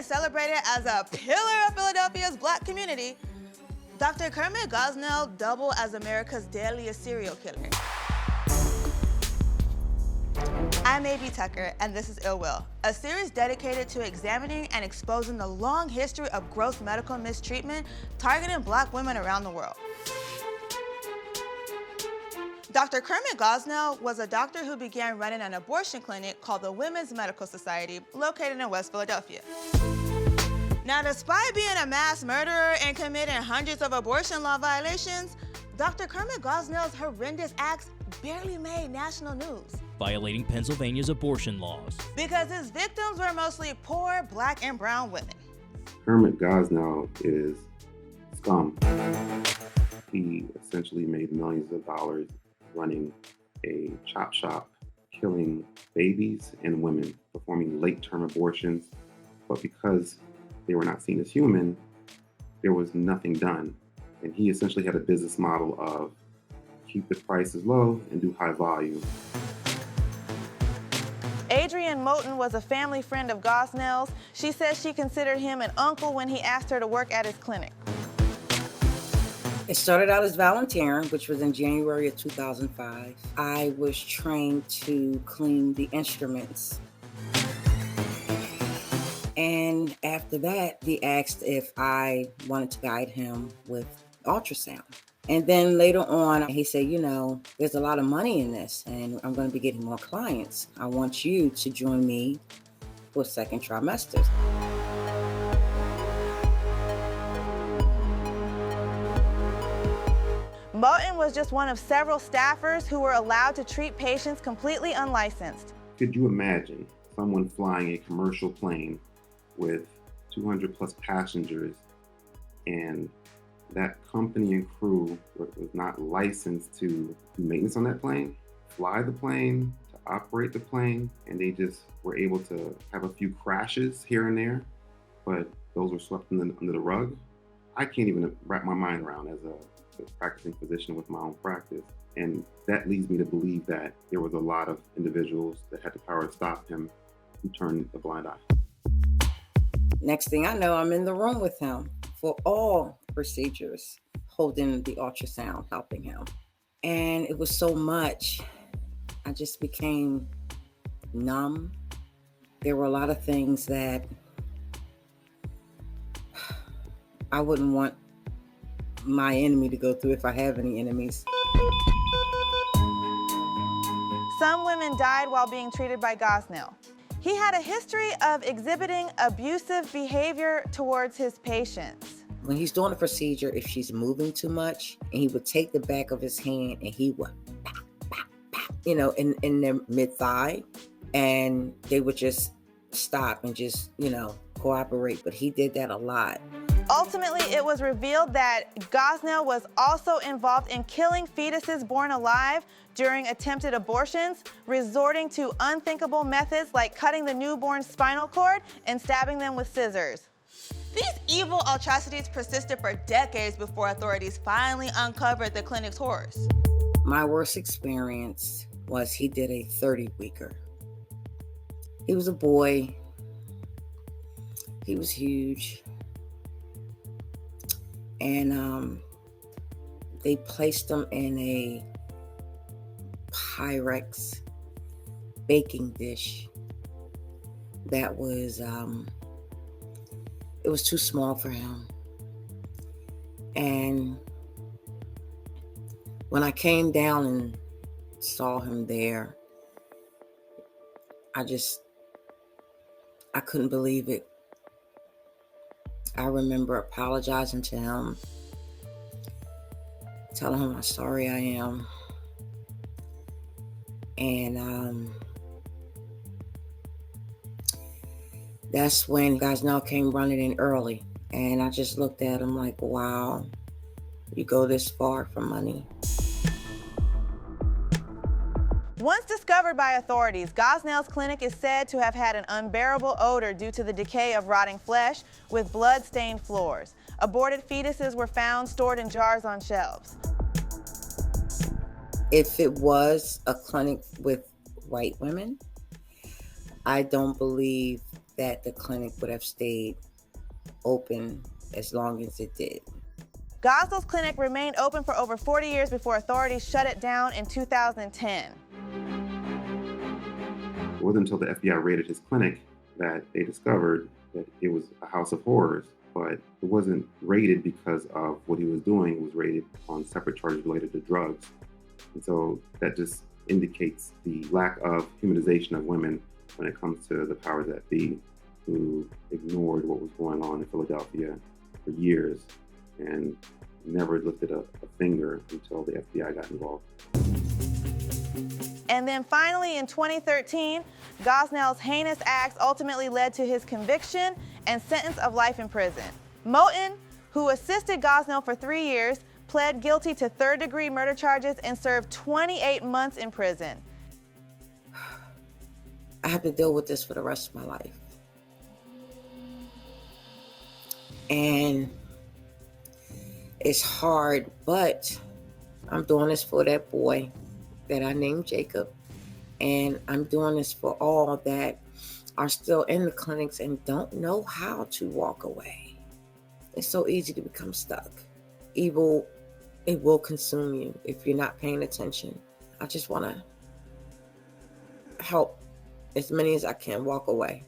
and celebrated as a pillar of Philadelphia's Black community, Dr. Kermit Gosnell doubled as America's deadliest serial killer. I'm A.B. Tucker, and this is Ill Will, a series dedicated to examining and exposing the long history of gross medical mistreatment targeting Black women around the world. Dr. Kermit Gosnell was a doctor who began running an abortion clinic called the Women's Medical Society, located in West Philadelphia. Now, despite being a mass murderer and committing hundreds of abortion law violations, Dr. Kermit Gosnell's horrendous acts barely made national news. Violating Pennsylvania's abortion laws. Because his victims were mostly poor Black and brown women. Kermit Gosnell is scum. He essentially made millions of dollars running a chop shop, killing babies and women, performing late-term abortions. But because they were not seen as human, there was nothing done. And he essentially had a business model of keep the prices low and do high volume. Adrienne Moton was a family friend of Gosnell's. She says she considered him an uncle when he asked her to work at his clinic. It started out as volunteering, which was in January of 2005. I was trained to clean the instruments. And after that, he asked if I wanted to guide him with ultrasound. And then later on, he said, you know, there's a lot of money in this and I'm going to be getting more clients. I want you to join me for second trimesters. Moton was just one of several staffers who were allowed to treat patients completely unlicensed. Could you imagine someone flying a commercial plane with 200 plus passengers and that company and crew was not licensed to do maintenance on that plane, fly the plane, to operate the plane, and they just were able to have a few crashes here and there, but those were swept under the rug? I can't even wrap my mind around as a practicing physician with my own practice. And that leads me to believe that there was a lot of individuals that had the power to stop him who turned a blind eye. Next thing I know, I'm in the room with him for all procedures, holding the ultrasound, helping him. And it was so much, I just became numb. There were a lot of things that I wouldn't want my enemy to go through if I have any enemies. Some women died while being treated by Gosnell. He had a history of exhibiting abusive behavior towards his patients. When he's doing a procedure, if she's moving too much, and he would take the back of his hand and he would, you know, in their mid-thigh, and they would just stop and just, you know, cooperate. But he did that a lot. Ultimately, it was revealed that Gosnell was also involved in killing fetuses born alive during attempted abortions, resorting to unthinkable methods like cutting the newborn's spinal cord and stabbing them with scissors. These evil atrocities persisted for decades before authorities finally uncovered the clinic's horrors. My worst experience was he did a 30-weeker. He was a boy. He was huge. And they placed him in a Pyrex baking dish that was, it was too small for him. And when I came down and saw him there, I couldn't believe it. I remember apologizing to him, telling him how sorry I am. And that's when Gosnell came running in early. And I just looked at him like, wow, you go this far for money. Once discovered by authorities, Gosnell's clinic is said to have had an unbearable odor due to the decay of rotting flesh with blood-stained floors. Aborted fetuses were found stored in jars on shelves. If it was a clinic with white women, I don't believe that the clinic would have stayed open as long as it did. Gosnell's clinic remained open for over 40 years before authorities shut it down in 2010. It wasn't until the FBI raided his clinic that they discovered that it was a house of horrors, but it wasn't raided because of what he was doing. It was raided on separate charges related to drugs. And so that just indicates the lack of humanization of women when it comes to the powers that be, who ignored what was going on in Philadelphia for years and never lifted a finger until the FBI got involved. And then finally in 2013, Gosnell's heinous acts ultimately led to his conviction and sentence of life in prison. Moton, who assisted Gosnell for 3 years, pled guilty to third-degree murder charges and served 28 months in prison. I have to deal with this for the rest of my life. And it's hard, but I'm doing this for that boy that I named Jacob. And I'm doing this for all that are still in the clinics and don't know how to walk away. It's so easy to become stuck. Evil, it will consume you if you're not paying attention. I just want to help as many as I can walk away.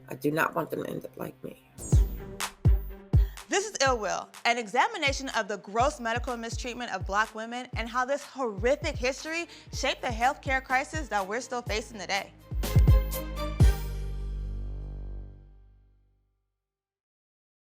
I do not want them to end up like me. This is Ill Will, an examination of the gross medical mistreatment of Black women and how this horrific history shaped the healthcare crisis that we're still facing today.